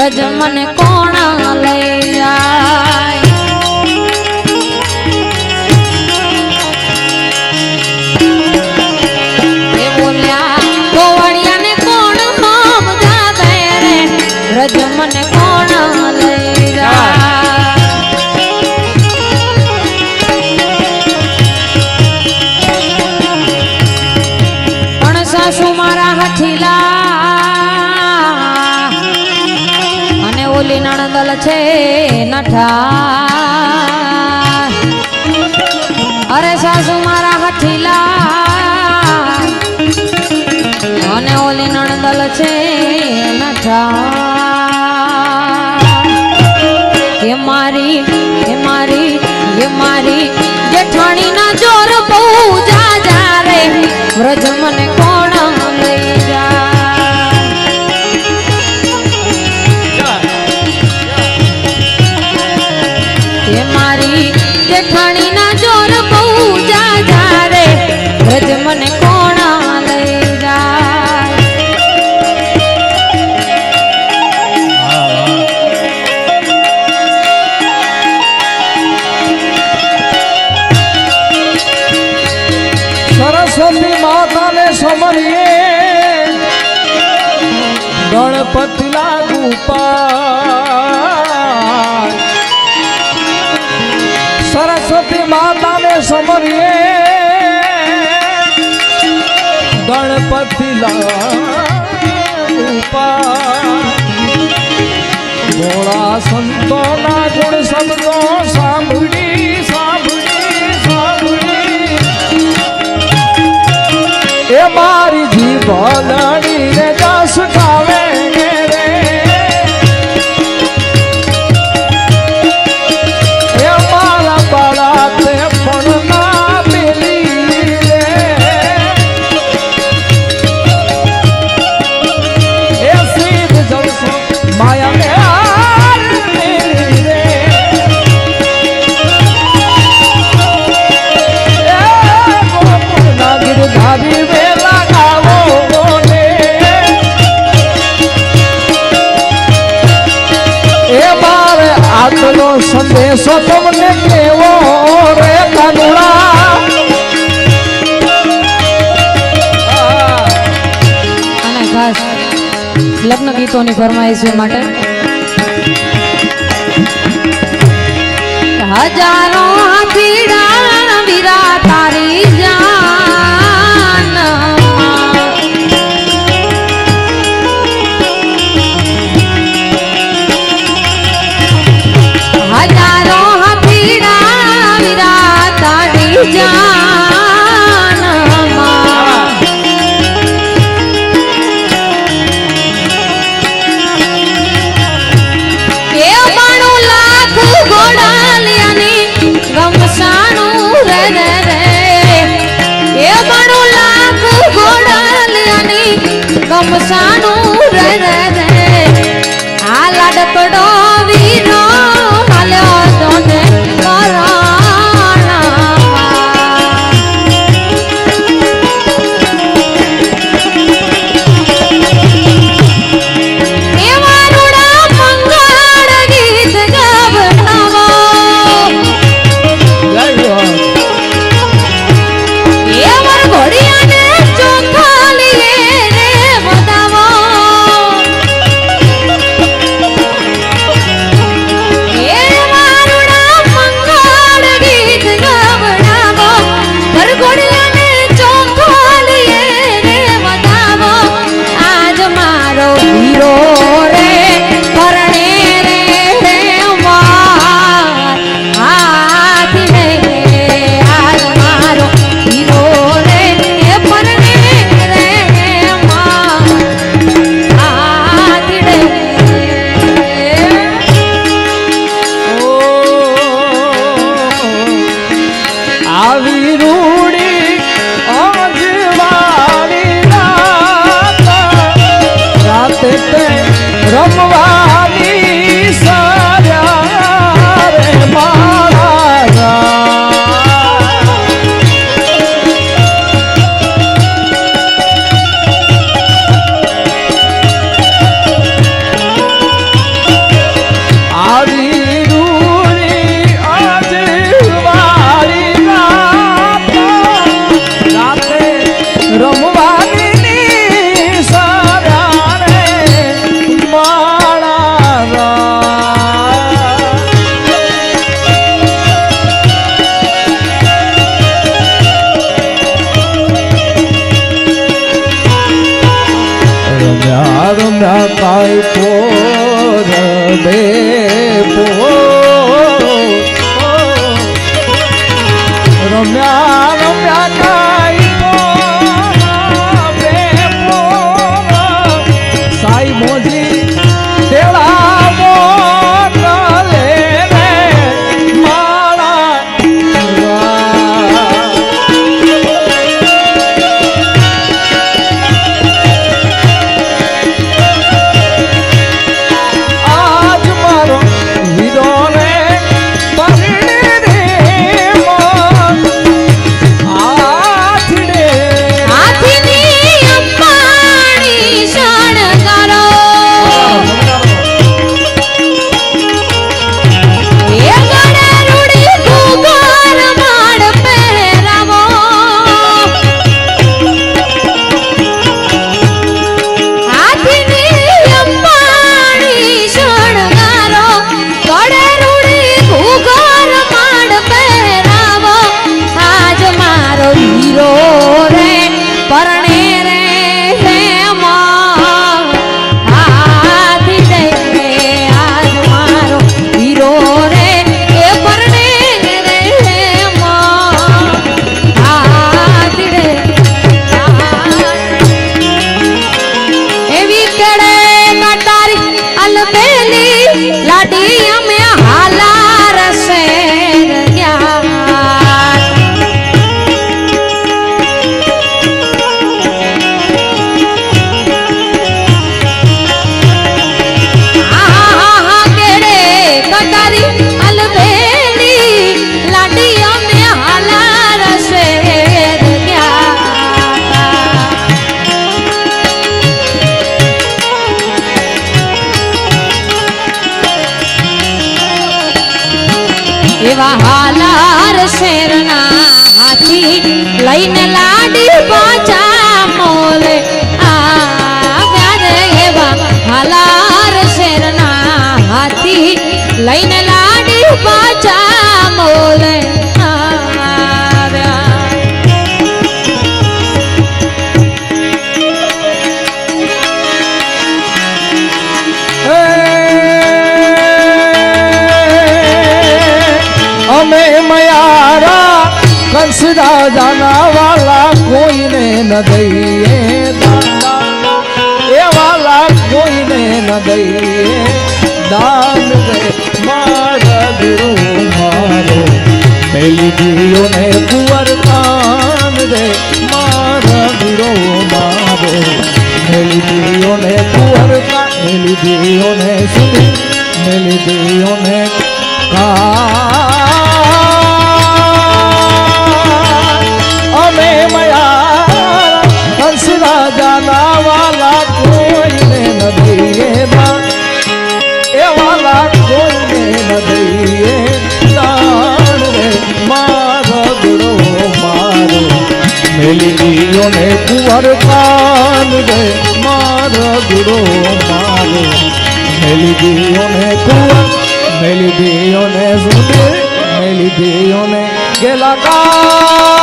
વ્રજ મને કોણ લઈ જાય એ બોલ્યા ગોવાળિયાને કોણ સમજાવે રે વ્રજ મને કોણ લઈ જાય પણ સાસુ મારા હઠીલા ઓલી નણંદલ છે નઠા અરે સાસુ મારા હઠીલા અને ઓલી નણંદલ છે નઠા એ મારી જેઠાણી ના જોર બહુ જા રે વ્રજ મને કોણ લઈ જા જેઠાણી ના જોર બહુ જા રે વ્રજ મને કોણ લઈ જાય સરસ્વતી માતાને સમરીએ ગણપતિ લાગુ પાર સરસ્વતી માતાને સમરીએ ગણપતિ ભોળા સંતોના ગુણ શબ્દો સાંભળી એ મારી જીભ લડીને જસ ખાવે સંદેશો તમને કેવો રે કાનુડા અને ખાસ લગ્ન ગીતોની ફરમાઈશ માટે હજારો હાથીડા વીરા તારી જાન હજારો હાથીડા વીરા તારી જાન એ બાણું લાખ ઘોડાલિયાની ગમસાણું રે રે રે એ બાણું લાખ ઘોડાલિયાની ગમસાણું રે રે રે આ લાડકડો વીરો હાલ્યો તોને ઘોડિયાને ચોખા લીએ રે બતાવો કાય પોર બે રમ્યા રમ્યા કાય પોર બે સાઈ મોજી તેડા મોકલે રે મારા આજ મારો વીરો રે પરણે રે આથડે હાથીની અંબાણી શણગારો એ ગળે રૂડી ઘૂઘર માડ પહેરાવો હાથીની અંબાણી શણગારો ગળે રૂડી ઘૂઘર માડ પહેરાવો આજ મારો હીરો રે પરણે રે હેમાં હાથી દે આજ મારો હીરો રે એ પરણે રે હેમાં હાથી દે એવી કેડે કટારી અલબેલી લાડી અમે હાલા રસે ગયા કેડે કટારી અલબેલી લાડી અમે હાલા રસે ગયા એવા હાલાર શેરના હાથી લઈને લાડી પાછા મોલે આવ્યા રે એવા હાલાર શેરના હાથી લઈને લાડી પાછા મોલે આવ્યા અમે મયારા કંસ રાજાના વાલા કોઈને ન દઈએ દાન એ વાલા કોઈને ન દઈએ દાન રે મારા ગુરુ મારો મેલી દિયો ને કુંવર કાન રે મારા ગુરુ મારો મેલી દિયો ને કુંવર કાન મેલી દિયો ને સુની મેલી દિયો ને અમે મયા હંસ રાજાના વાલા કોઈને ન દઈએ દાન એ વાલા કોઈને ન દઈએ દાન રે મારા ગુરુ મારો મેલી દિયો ને કુંવર કાન રે મારા ગુરુ મારો મેલી દિયો ને કુંવર મેલી દિયો ને સુંદર મેલી દિયો ને ગેલા કા